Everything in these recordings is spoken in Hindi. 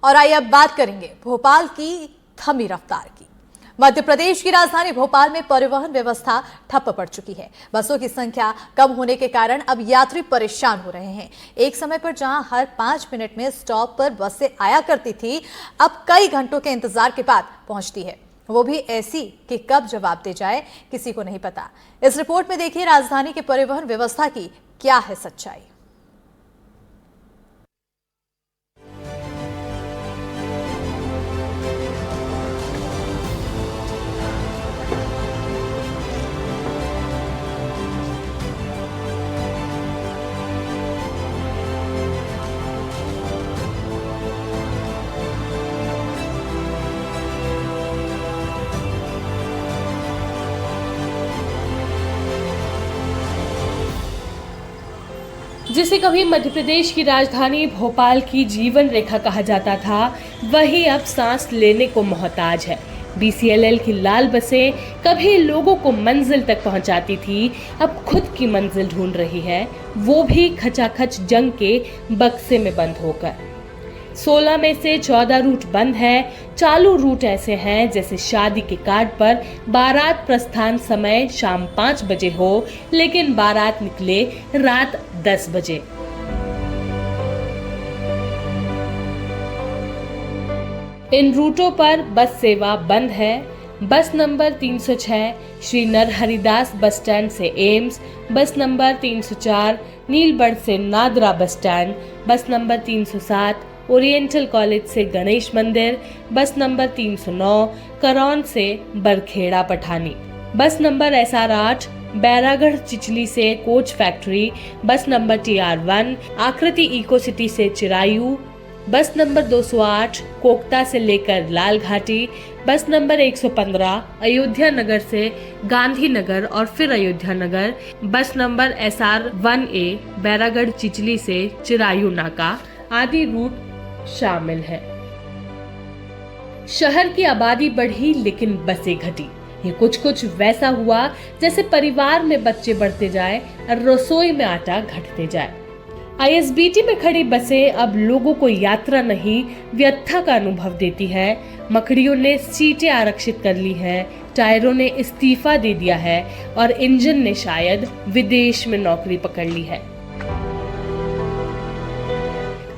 और आइए अब बात करेंगे भोपाल की थमी रफ्तार की। मध्य प्रदेश की राजधानी भोपाल में परिवहन व्यवस्था ठप पड़ चुकी है। बसों की संख्या कम होने के कारण अब यात्री परेशान हो रहे हैं। एक समय पर जहां हर 5 मिनट में स्टॉप पर बसें आया करती थी, अब कई घंटों के इंतजार के बाद पहुंचती है, वो भी ऐसी कि कब जवाब दे जाए किसी को नहीं पता। इस रिपोर्ट में देखिए राजधानी के परिवहन व्यवस्था की क्या है सच्चाई। जिसे कभी मध्य प्रदेश की राजधानी भोपाल की जीवन रेखा कहा जाता था, वही अब सांस लेने को मोहताज है। BCLL की लाल बसें कभी लोगों को मंजिल तक पहुंचाती थी, अब खुद की मंजिल ढूंढ रही है, वो भी खचाखच जंग के बक्से में बंद होकर। 16 में से 14 रूट बंद है। चालू रूट ऐसे हैं जैसे शादी के कार्ड पर बारात प्रस्थान समय शाम 5 बजे हो, लेकिन बारात निकले रात 10 बजे। इन रूटों पर बस सेवा बंद है। बस number 306 Shri Narharidas bus stand से एम्स, बस नंबर 304 नीलबढ़ से नादरा बस स्टैंड, बस नंबर 307 ओरिएंटल कॉलेज से गणेश मंदिर, बस नंबर 309 करौन से बरखेड़ा पठानी, बस नंबर SR 8 बैरागढ़ चिचली से कोच फैक्ट्री, बस नंबर TR1 आकृति इको सिटी से चिरायू, बस नंबर 208 कोकता से लेकर लाल घाटी, बस नंबर 115 अयोध्या नगर से गांधी नगर और फिर अयोध्या नगर, बस number SR 1A Bairagarh Chichli से चिरायू नाका आदि रूट शामिल है। शहर की आबादी बढ़ी लेकिन बसें घटी। ये कुछ वैसा हुआ जैसे परिवार में बच्चे बढ़ते जाए और रसोई में आटा घटते जाए। ISBT में खड़ी बसें अब लोगों को यात्रा नहीं व्यथा का अनुभव देती है। मकड़ियों ने सीटें आरक्षित कर ली हैं, टायरों ने इस्तीफा दे दिया है और इंजन ने शायद विदेश में नौकरी पकड़ ली है।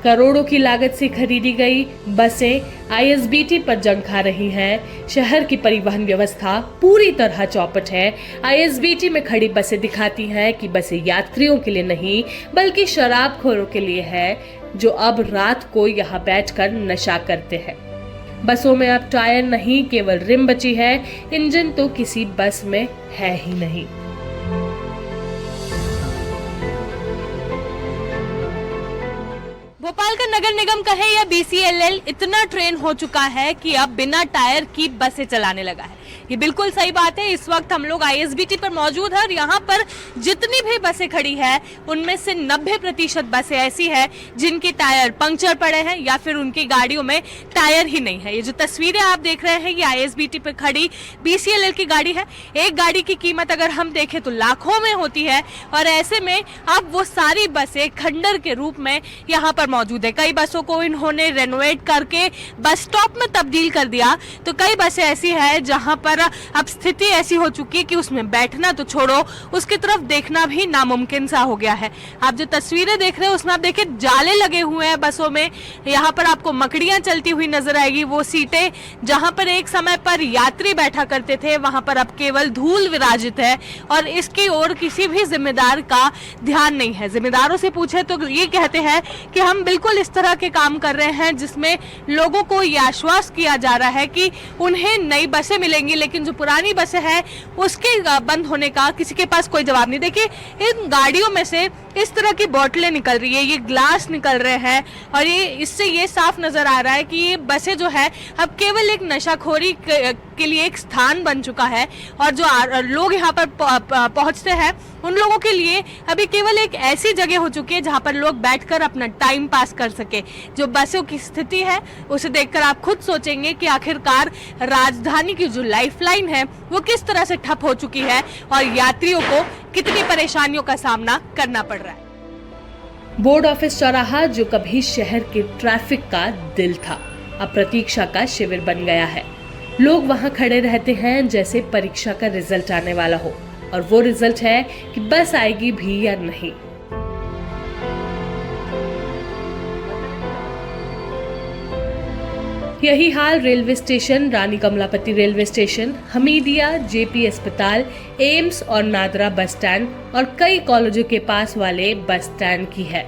करोड़ों की लागत से खरीदी गई बसें ISBT पर जंग खा रही हैं। शहर की परिवहन व्यवस्था पूरी तरह चौपट है। ISBT में खड़ी बसें दिखाती हैं कि बसें यात्रियों के लिए नहीं बल्कि शराबखोरों के लिए है, जो अब रात को यहाँ बैठकर नशा करते हैं। बसों में अब टायर नहीं केवल रिम बची है, इंजन तो किसी बस में है ही नहीं। भोपाल का नगर निगम कहे या BCLL इतना ट्रेन हो चुका है कि अब बिना टायर की बसें चलाने लगा है। ये बिल्कुल सही बात है। इस वक्त हम लोग ISBT पर मौजूद है और यहाँ पर जितनी भी बसें खड़ी है उनमें से 90% बसें ऐसी है जिनके टायर पंक्चर पड़े हैं या फिर उनकी गाड़ियों में टायर ही नहीं है। ये जो तस्वीरें आप देख रहे हैं ये ISBT पर खड़ी BCLL की गाड़ी है। एक गाड़ी की कीमत अगर हम देखें तो लाखों में होती है और ऐसे में अब वो सारी बसें खंडर के रूप में यहाँ पर मौजूद है। कई बसों को इन्होंने रेनोवेट करके बस स्टॉप में तब्दील कर दिया, तो कई बसें ऐसी है जहां पर अब स्थिति ऐसी हो चुकी है कि उसमें बैठना तो छोड़ो, उसकी तरफ देखना भी नामुमकिन सा हो गया है। आप जो तस्वीरें देख रहे हैं उसमें आप देखिए जाले लगे हुए हैं बसों में। यहाँ पर आपको मकड़ियां चलती हुई नजर आएगी। वो सीटें जहां पर एक समय पर यात्री बैठा करते थे वहां पर अब केवल धूल विराजित है और इसकी ओर किसी भी जिम्मेदार का ध्यान नहीं है। जिम्मेदारों से पूछे तो ये कहते हैं कि हम बिल्कुल इस तरह के काम कर रहे हैं जिसमें लोगों को ये आश्वास किया जा रहा है कि उन्हें नई बसें मिलेंगी, लेकिन जो पुरानी बसें हैं उसके बंद होने का किसी के पास कोई जवाब नहीं। देखिए इन गाड़ियों में से इस तरह की बोतलें निकल रही है, ये ग्लास निकल रहे हैं और ये इससे ये साफ नजर आ रहा है कि ये बसें जो है अब केवल एक नशाखोरी के लिए एक स्थान बन चुका है और जो लोग यहाँ पर पहुँचते हैं उन लोगों के लिए अभी केवल एक ऐसी जगह हो चुकी है जहाँ पर लोग बैठकर अपना टाइम पास कर सके। जो बसों की स्थिति है उसे देखकर आप खुद सोचेंगे कि आखिरकार राजधानी की जो लाइफलाइन है वो किस तरह से ठप हो चुकी है और यात्रियों को कितनी परेशानियों का सामना करना पड़ रहा है। बोर्ड ऑफिस चौराहा, जो कभी शहर के ट्रैफिक का दिल था, अब प्रतीक्षा का शिविर बन गया है। लोग वहां खड़े रहते हैं जैसे परीक्षा का रिजल्ट आने वाला हो, और वो रिजल्ट है कि बस आएगी भी या नहीं। यही हाल railway station, Rani Kamlapati railway station, Hamidia, JP अस्पताल, एम्स और नादरा बस स्टैंड और कई कॉलेजों के पास वाले बस स्टैंड की है।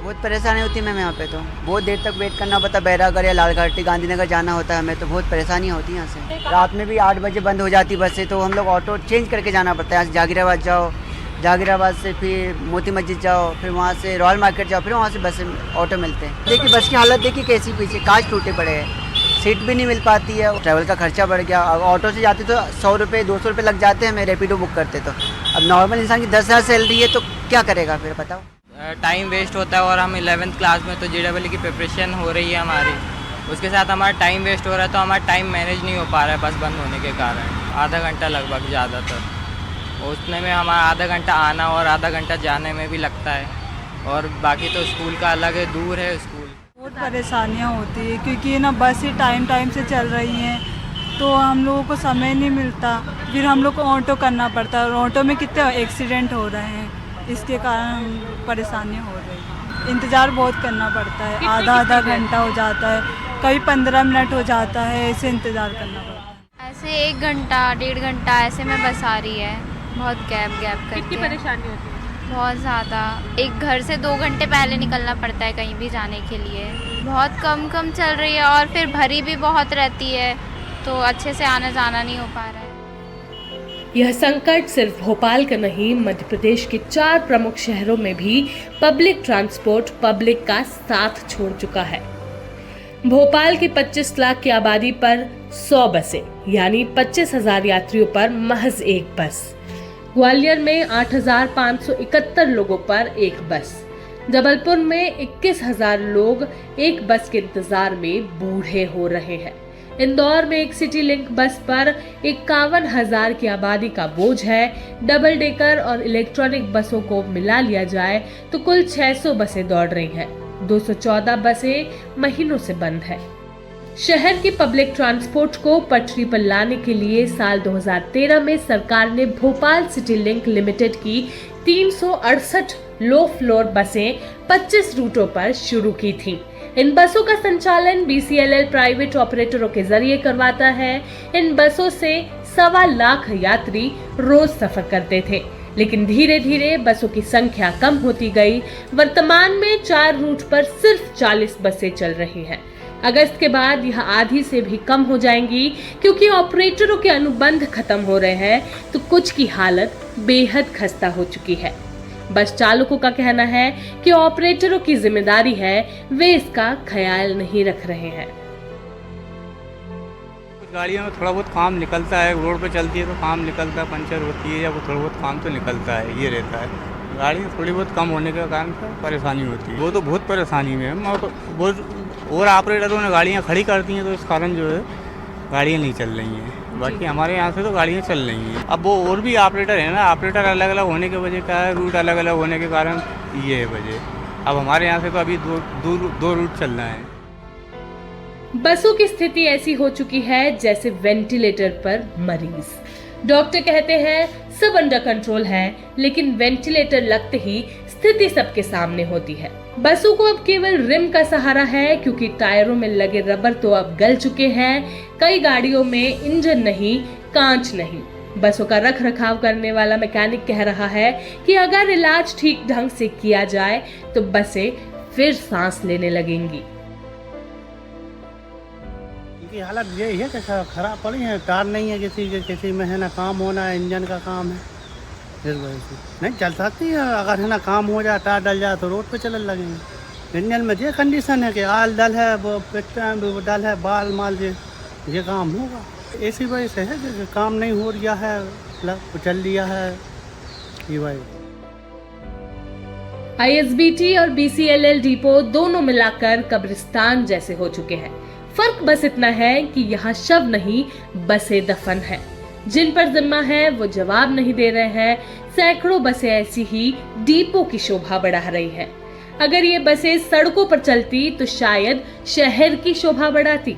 बहुत परेशानी होती है मैम, यहाँ पे तो बहुत देर तक वेट करना पड़ता है। बैरागढ़ या लालघाटी, गांधीनगर जाना होता है हमें, तो बहुत परेशानी होती है यहाँ से। रात में भी 8 बजे बंद हो जाती बसें, तो हम लोग ऑटो चेंज करके जाना पड़ता है। यहाँ से जागीराबाद जाओ, जागीराबाद से फिर मोती मस्जिद जाओ, फिर वहाँ से रॉयल मार्केट जाओ, फिर वहाँ से बस ऑटो मिलते हैं। देखिए बस की हालत देखिए कैसी, पीछे कांच टूटे पड़े हैं, सीट भी नहीं मिल पाती है, ट्रैवल का खर्चा बढ़ गया। अब ऑटो से जाते तो 100 रुपये 200 रुपये लग जाते हैं, हमें रैपिडो बुक करते तो। अब नॉर्मल इंसान की 10,000 सैलरी है तो क्या करेगा फिर बताओ। टाइम वेस्ट होता है, और हम 11th क्लास में तो JEE की प्रिपरेशन हो रही है हमारी, उसके साथ हमारा टाइम वेस्ट हो रहा है, तो हमारा टाइम मैनेज नहीं हो पा रहा है बस बंद होने के कारण। आधा घंटा लगभग ज़्यादातर, उतने में हमारा आधा घंटा आना और आधा घंटा जाने में भी लगता है, और बाकी तो स्कूल का अलग है, दूर है स्कूल। बहुत परेशानियाँ होती है क्योंकि ना बस ही टाइम से चल रही हैं, तो हम लोगों को समय नहीं मिलता, फिर हम लोग को ऑटो करना पड़ता है, और ऑटो में कितने एक्सीडेंट हो रहे हैं, इसके कारण परेशानी हो रही है। इंतज़ार बहुत करना पड़ता है, आधा घंटा हो जाता है, कभी 15 मिनट हो जाता है, ऐसे इंतज़ार करना पड़ता है। ऐसे 1 घंटा 1.5 घंटा ऐसे में बस आ रही है, बहुत गैप करके। कितनी परेशानी होती है? बहुत ज़्यादा, एक घर से 2 घंटे पहले निकलना पड़ता है कहीं भी जाने के लिए। बहुत कम चल रही है, और फिर भरी भी बहुत रहती है, तो अच्छे से आना जाना नहीं हो पा रहा है। यह संकट सिर्फ भोपाल का नहीं, मध्य प्रदेश के 4 प्रमुख शहरों में भी पब्लिक ट्रांसपोर्ट पब्लिक का साथ छोड़ चुका है। भोपाल की 25 लाख की आबादी पर 100 बसें, यानी 25,000 यात्रियों पर महज एक बस। ग्वालियर में 8,571 लोगों पर एक बस। जबलपुर में 21,000 लोग एक बस के इंतजार में बूढ़े हो रहे हैं। इंदौर में एक सिटी लिंक बस पर 51,000 की आबादी का बोझ है। डबल डेकर और इलेक्ट्रॉनिक बसों को मिला लिया जाए तो कुल 600 बसें दौड़ रही हैं। 214 बसें महीनों से बंद है। शहर की पब्लिक ट्रांसपोर्ट को पटरी पर लाने के लिए साल 2013 में सरकार ने भोपाल सिटी लिंक लिमिटेड की 368 लो फ्लोर बसें 25 रूटों पर शुरू की थीं। इन बसों का संचालन BCLL प्राइवेट ऑपरेटरों के जरिए करवाता है। इन बसों से 1.25 लाख यात्री रोज सफर करते थे, लेकिन धीरे धीरे बसों की संख्या कम होती गई। वर्तमान में 4 रूट पर सिर्फ 40 बसें चल रही हैं। अगस्त के बाद यह आधी से भी कम हो जाएंगी, क्योंकि ऑपरेटरों के अनुबंध खत्म हो रहे हैं, तो कुछ की हालत बेहद खस्ता हो चुकी है। बस चालकों का कहना है कि ऑपरेटरों की जिम्मेदारी है, वे इसका ख्याल नहीं रख रहे हैं। कुछ गाड़ियों में थोड़ा बहुत काम निकलता है, रोड पे चलती है तो काम निकलता है, पंचर होती है या वो थोड़ा बहुत काम तो निकलता है, ये रहता है। गाड़ी थोड़ी बहुत कम होने के कारण परेशानी होती है, वो तो बहुत परेशानी में है। और ऑपरेटरों ने गाड़ियाँ खड़ी कर दी हैं, तो इस कारण जो है गाड़ियाँ नहीं चल रही हैं। बाकी हमारे यहाँ से तो गाड़ियाँ चल रही हैं। अब वो और भी ऑपरेटर है ना, ऑपरेटर अलग अलग होने की वजह क्या है, रूट अलग अलग होने के कारण ये है वजह। अब हमारे यहाँ से तो अभी दो रूट चल रहे हैं। बसों की स्थिति ऐसी हो चुकी है जैसे वेंटिलेटर पर मरीज। डॉक्टर कहते हैं सब अंडर कंट्रोल है, लेकिन वेंटिलेटर लगते ही स्थिति सबके सामने होती है। बसों को अब केवल रिम का सहारा है, क्योंकि टायरों में लगे रबर तो अब गल चुके हैं। कई गाड़ियों में इंजन नहीं, कांच नहीं। बसों का रख रखाव करने वाला मैकेनिक कह रहा है कि अगर इलाज ठीक ढंग से किया जाए तो बसें फिर सांस लेने लगेंगी। इनकी हालत यही है कि खराब पड़ी है, टायर नहीं है किसी में है ना, काम होना है, इंजन का काम है, इस वजह से नहीं चल सकती है। अगर है ना काम हो जाए, टायर डल जाए तो रोड पे चलने लगेंगे। इंजन में ये कंडीशन है कि आल डल है, वो डल है, बाल माल ये काम होगा। इसी वजह से है कि काम नहीं हो रहा है, चल लिया है ये वजह। ISBT और BCLL डिपो दोनों मिलाकर कब्रिस्तान जैसे हो चुके हैं। फर्क बस इतना है कि यहाँ शव नहीं, बसें दफन है। जिन पर जिम्मा है वो जवाब नहीं दे रहे हैं। सैकड़ों बसें ऐसी ही डिपो की शोभा बढ़ा रही है। अगर ये बसें सड़कों पर चलती तो शायद शहर की शोभा बढ़ाती।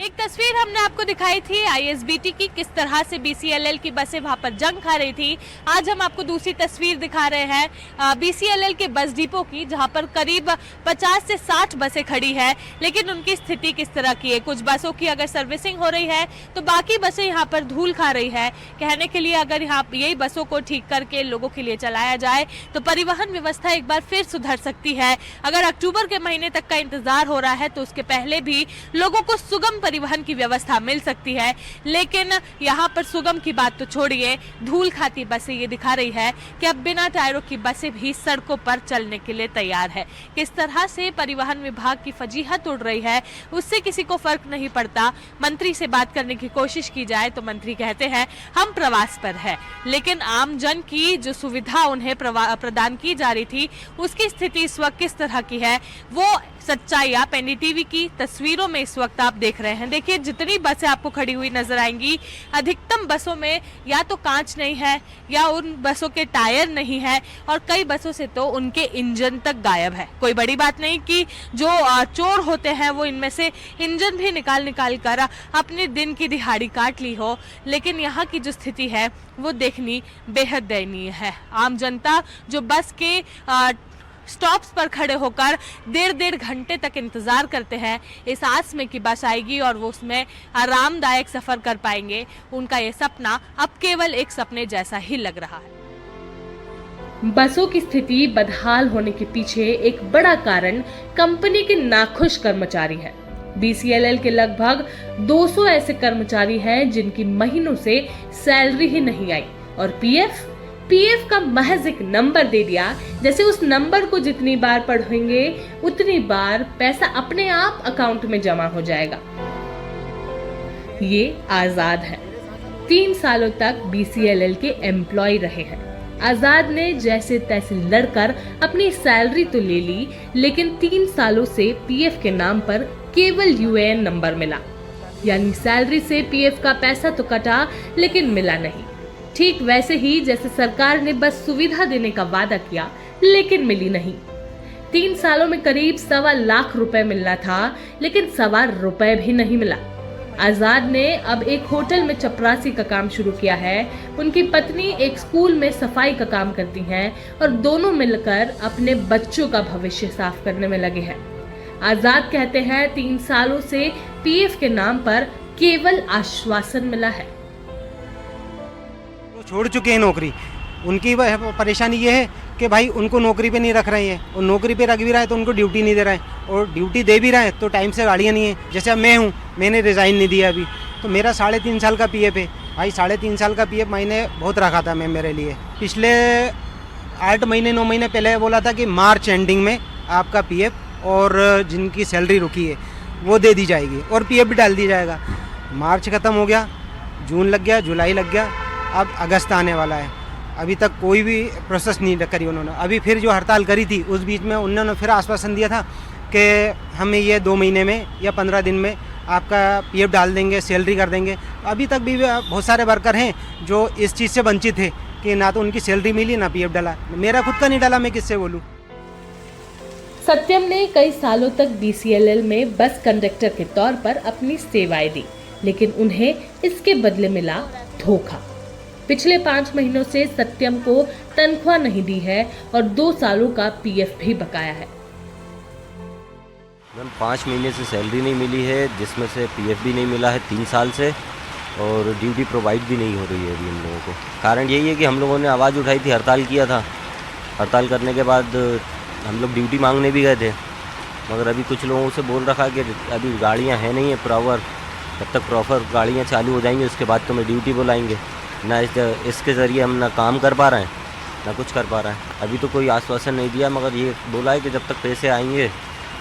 एक तस्वीर हमने आपको दिखाई थी आईएसबीटी की, किस तरह से बीसीएलएल की बसें वहां पर जंग खा रही थी। आज हम आपको दूसरी तस्वीर दिखा रहे हैं बीसीएलएल के बस डिपो की, जहां पर करीब 50 से 60 बसें खड़ी है, लेकिन उनकी स्थिति किस तरह की है। कुछ बसों की अगर सर्विसिंग हो रही है तो बाकी बसें यहाँ पर धूल खा रही है। कहने के लिए अगर यहाँ यही बसों को ठीक करके लोगों के लिए चलाया जाए तो परिवहन व्यवस्था एक बार फिर सुधर सकती है। अगर अक्टूबर के महीने तक का इंतजार हो रहा है तो उसके पहले भी लोगों को सुगम परिवहन की व्यवस्था मिल सकती है। लेकिन यहाँ पर सुगम की बात तो छोड़िए, धूल खाती बसें ये दिखा रही है कि अब बिना टायरों की बसें भी सड़कों पर चलने के लिए तैयार है। किस तरह से परिवहन विभाग की फजीहत उड़ रही है उससे किसी को फर्क नहीं पड़ता। मंत्री से बात करने की कोशिश की जाए तो मंत्री कहते हैं हम प्रवास पर है, लेकिन आम जन की जो सुविधा उन्हें प्रदान की जा रही थी उसकी स्थिति इस वक्त किस तरह की है, वो सच्चाई आप एनडीटीवी की तस्वीरों में इस वक्त आप देख रहे हैं। देखिए जितनी बसें आपको खड़ी हुई नजर आएंगी, अधिकतम बसों में या तो कांच नहीं है या उन बसों के टायर नहीं है, और कई बसों से तो उनके इंजन तक गायब है। कोई बड़ी बात नहीं कि जो चोर होते हैं वो इनमें से इंजन भी निकाल कर अपने दिन की दिहाड़ी काट ली हो, लेकिन यहाँ की जो स्थिति है वो देखनी बेहद दयनीय है। आम जनता जो बस के स्टॉप्स पर खड़े होकर डेढ़ घंटे तक इंतजार करते हैं इस आस में कि बस आएगी और वो उसमें आरामदायक सफर कर पाएंगे, उनका ये सपना अब केवल एक सपने जैसा ही लग रहा है। बसों की स्थिति बदहाल होने के पीछे एक बड़ा कारण कंपनी के नाखुश कर्मचारी है। बीसीएलएल के लगभग 200 ऐसे कर्मचारी हैं जिनकी महीनों से सैलरी ही नहीं आई, और पीएफ का महज एक नंबर दे दिया, जैसे उस नंबर को जितनी बार पढ़ेंगे उतनी बार पैसा अपने आप अकाउंट में जमा हो जाएगा। ये आजाद है, 3 सालों तक बीसीएलएल के एम्प्लॉय रहे हैं। आजाद ने जैसे तैसे लड़कर अपनी सैलरी तो ले ली, लेकिन 3 सालों से पीएफ के नाम पर केवल यूएएन नंबर मिला, यानी सैलरी से पीएफ का पैसा तो कटा लेकिन मिला नहीं। ठीक वैसे ही जैसे सरकार ने बस सुविधा देने का वादा किया लेकिन मिली नहीं। 3 सालों में करीब 1.25 लाख रुपए मिलना था, लेकिन 1.25 रुपए भी नहीं मिला। आजाद ने अब एक होटल में चपरासी का काम शुरू किया है। उनकी पत्नी एक स्कूल में सफाई का काम करती हैं और दोनों मिलकर अपने बच्चों का भविष्य साफ करने में लगे हैं। आजाद कहते हैं 3 सालों से पीएफ के नाम पर केवल आश्वासन मिला है। छोड़ चुके हैं नौकरी, उनकी परेशानी ये है कि भाई उनको नौकरी पे नहीं रख रहे हैं, और नौकरी पे रख भी रहा है तो उनको ड्यूटी नहीं दे रहा है, और ड्यूटी दे भी रहा है तो टाइम से गाड़ियाँ नहीं है। जैसे अब मैं हूँ, मैंने रिज़ाइन नहीं दिया अभी, तो मेरा 3.5 साल का पीएफ है। भाई 3.5 साल का पीएफ मैंने बहुत रखा था मैं मेरे लिए। पिछले 8 महीने 9 महीने पहले बोला था कि मार्च एंडिंग में आपका पीएफ और जिनकी सैलरी रुकी है वो दे दी जाएगी और पीएफ भी डाल दिया जाएगा। मार्च ख़त्म हो गया, जून लग गया, जुलाई लग गया, अब अगस्त आने वाला है, अभी तक कोई भी प्रोसेस नहीं करी उन्होंने। अभी फिर जो हड़ताल करी थी उस बीच में उन्होंने फिर आश्वासन दिया था कि हमें ये 2 महीने में या 15 दिन में आपका पीएफ डाल देंगे, सैलरी कर देंगे। अभी तक भी बहुत सारे वर्कर हैं जो इस चीज़ से वंचित थे कि ना तो उनकी सैलरी मिली ना पीएफ डाला। मेरा खुद का नहीं डाला, मैं किससे बोलूँ। सत्यम ने कई सालों तक बीसीएलएल में बस कंडक्टर के तौर पर अपनी सेवाएं दी, लेकिन उन्हें इसके बदले मिला धोखा। पिछले 5 महीनों से सत्यम को तनख्वाह नहीं दी है और 2 सालों का पीएफ भी बकाया है। 5 महीने से सैलरी नहीं मिली है, जिसमें से पीएफ भी नहीं मिला है 3 साल से, और ड्यूटी प्रोवाइड भी नहीं हो रही है अभी हम लोगों को। कारण यही है कि हम लोगों ने आवाज़ उठाई थी, हड़ताल किया था। हड़ताल करने के बाद हम लोग ड्यूटी मांगने भी गए थे, मगर अभी कुछ लोगों से बोल रखा कि अभी गाड़ियाँ हैं नहीं है प्रॉपर, जब तक प्रॉपर गाड़ियाँ चालू हो जाएंगी उसके बाद तो मैं ड्यूटी बुलाएंगे। ना इसके ज़रिए हम ना काम कर पा रहे हैं ना कुछ कर पा रहे हैं। अभी तो कोई आश्वासन नहीं दिया, मगर ये बोला है कि जब तक पैसे आएंगे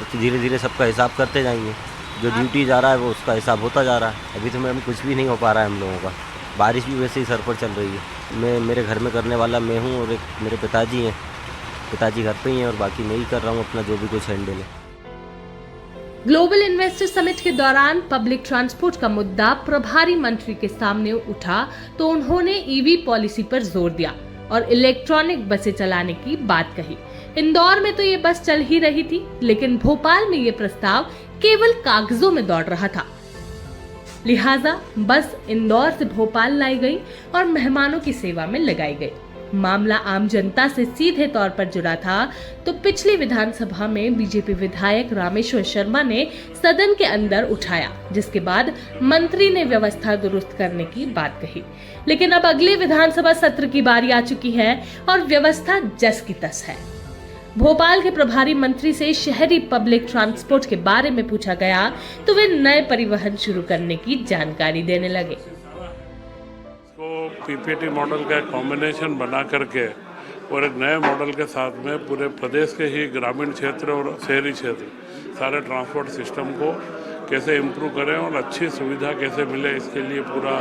तो धीरे धीरे सबका हिसाब करते जाएंगे। जो ड्यूटी जा रहा है वो उसका हिसाब होता जा रहा है। अभी तो मैं कुछ भी नहीं हो पा रहा है हम लोगों का। बारिश भी वैसे ही सर पर चल रही है। मैं मेरे घर में करने वाला मैं हूँ और एक मेरे पिताजी हैं, पिताजी घर पे ही हैं और बाकी मैं ही कर रहा हूँ अपना जो भी कुछ हैंडल है। ग्लोबल इन्वेस्टर समिट के दौरान पब्लिक ट्रांसपोर्ट का मुद्दा प्रभारी मंत्री के सामने उठा तो उन्होंने ईवी पॉलिसी पर जोर दिया और इलेक्ट्रॉनिक बसें चलाने की बात कही। इंदौर में तो ये बस चल ही रही थी, लेकिन भोपाल में ये प्रस्ताव केवल कागजों में दौड़ रहा था। लिहाजा बस इंदौर से भोपाल लाई गई और मेहमानों की सेवा में लगाई गई। मामला आम जनता से सीधे तौर पर जुड़ा था तो पिछली विधानसभा में बीजेपी विधायक रामेश्वर शर्मा ने सदन के अंदर उठाया, जिसके बाद मंत्री ने व्यवस्था दुरुस्त करने की बात कही। लेकिन अब अगले विधानसभा सत्र की बारी आ चुकी है और व्यवस्था जस की तस है। भोपाल के प्रभारी मंत्री से शहरी पब्लिक ट्रांसपोर्ट के बारे में पूछा गया तो वे नए परिवहन शुरू करने की जानकारी देने लगे। पीपीटी मॉडल का एक कॉम्बिनेशन बना करके और एक नए मॉडल के साथ में पूरे प्रदेश के ही ग्रामीण क्षेत्र और शहरी क्षेत्र सारे ट्रांसपोर्ट सिस्टम को कैसे इम्प्रूव करें और अच्छी सुविधा कैसे मिले, इसके लिए पूरा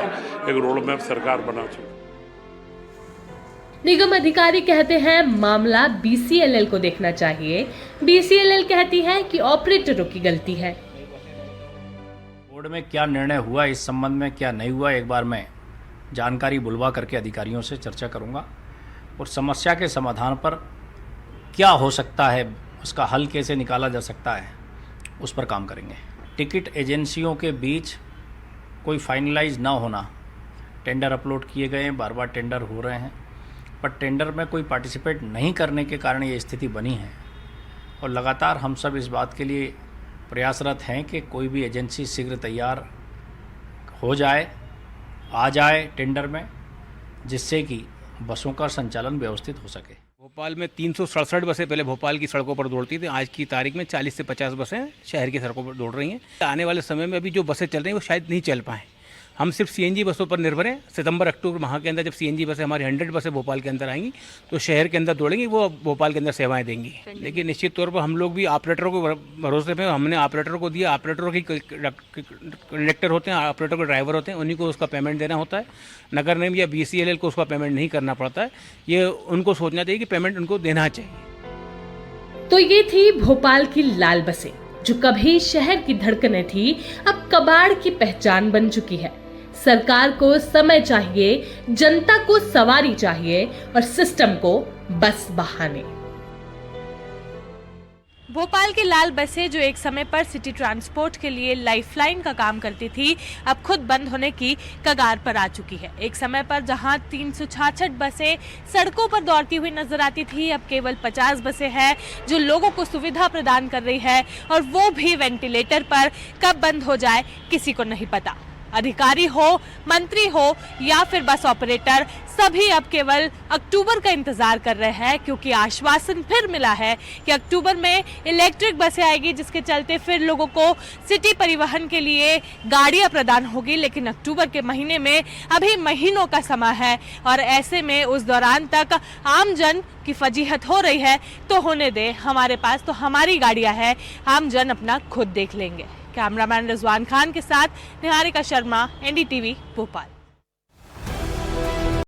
एक रोड मैप सरकार बना चुकी। निगम अधिकारी कहते हैं मामला बीसीएलएल को देखना चाहिए। बीसीएलएल कहती है कि ऑपरेटरों की गलती है। बोर्ड में क्या निर्णय हुआ, इस संबंध में क्या नहीं हुआ, एक बार मैं जानकारी बुलवा करके अधिकारियों से चर्चा करूंगा और समस्या के समाधान पर क्या हो सकता है, उसका हल कैसे निकाला जा सकता है, उस पर काम करेंगे। टिकट एजेंसियों के बीच कोई फाइनलाइज ना होना, टेंडर अपलोड किए गए हैं, बार बार टेंडर हो रहे हैं, पर टेंडर में कोई पार्टिसिपेट नहीं करने के कारण ये स्थिति बनी है। और लगातार हम सब इस बात के लिए प्रयासरत हैं कि कोई भी एजेंसी शीघ्र तैयार हो जाए, आ जाए टेंडर में, जिससे कि बसों का संचालन व्यवस्थित हो सके। भोपाल में 367 बसें पहले भोपाल की सड़कों पर दौड़ती थी। आज की तारीख में 40 से 50 बसें शहर की सड़कों पर दौड़ रही हैं। आने वाले समय में अभी जो बसें चल रही हैं वो शायद नहीं चल पाएँ। हम सिर्फ सीएनजी बसों पर निर्भर हैं। सितंबर अक्टूबर माह के अंदर जब सीएनजी बसें हमारी 100 बसें भोपाल के अंदर आएंगी तो शहर के अंदर दौड़ेंगी, वो भोपाल के अंदर सेवाएं देंगी। लेकिन निश्चित तौर पर हम लोग भी ऑपरेटरों को भरोसे में हमने ऑपरेटरों को दिया। ऑपरेटरों की कंडक्टर होते हैं, ऑपरेटर के ड्राइवर होते हैं, उन्हीं को उसका पेमेंट देना होता है। नगर निगम या बीसीएलएल को उसका पेमेंट नहीं करना पड़ता है। ये उनको सोचना चाहिए कि पेमेंट उनको देना चाहिए। तो ये थी भोपाल की लाल बसें, जो कभी शहर की धड़कनें थी, अब कबाड़ की पहचान बन चुकी है। सरकार को समय चाहिए, जनता को सवारी चाहिए और सिस्टम को बस बहाने। भोपाल की लाल बसें जो एक समय पर सिटी ट्रांसपोर्ट के लिए लाइफलाइन का काम करती थी, अब खुद बंद होने की कगार पर आ चुकी है। एक समय पर जहां 366 बसें सड़कों पर दौड़ती हुई नजर आती थी, अब केवल 50 बसें हैं जो लोगों को सुविधा प्रदान कर रही है, और वो भी वेंटिलेटर पर। कब बंद हो जाए किसी को नहीं पता। अधिकारी हो, मंत्री हो या फिर बस ऑपरेटर, सभी अब केवल अक्टूबर का इंतजार कर रहे हैं, क्योंकि आश्वासन फिर मिला है कि अक्टूबर में इलेक्ट्रिक बसें आएगी, जिसके चलते फिर लोगों को सिटी परिवहन के लिए गाड़ियां प्रदान होगी। लेकिन अक्टूबर के महीने में अभी महीनों का समय है, और ऐसे में उस दौरान तक आम जन की फजीहत हो रही है तो होने दे। हमारे पास तो हमारी गाड़ियां हैं, आम जन अपना खुद देख लेंगे। कैमरामैन रिजवान खान के साथ निहारिका शर्मा, एनडीटीवी भोपाल।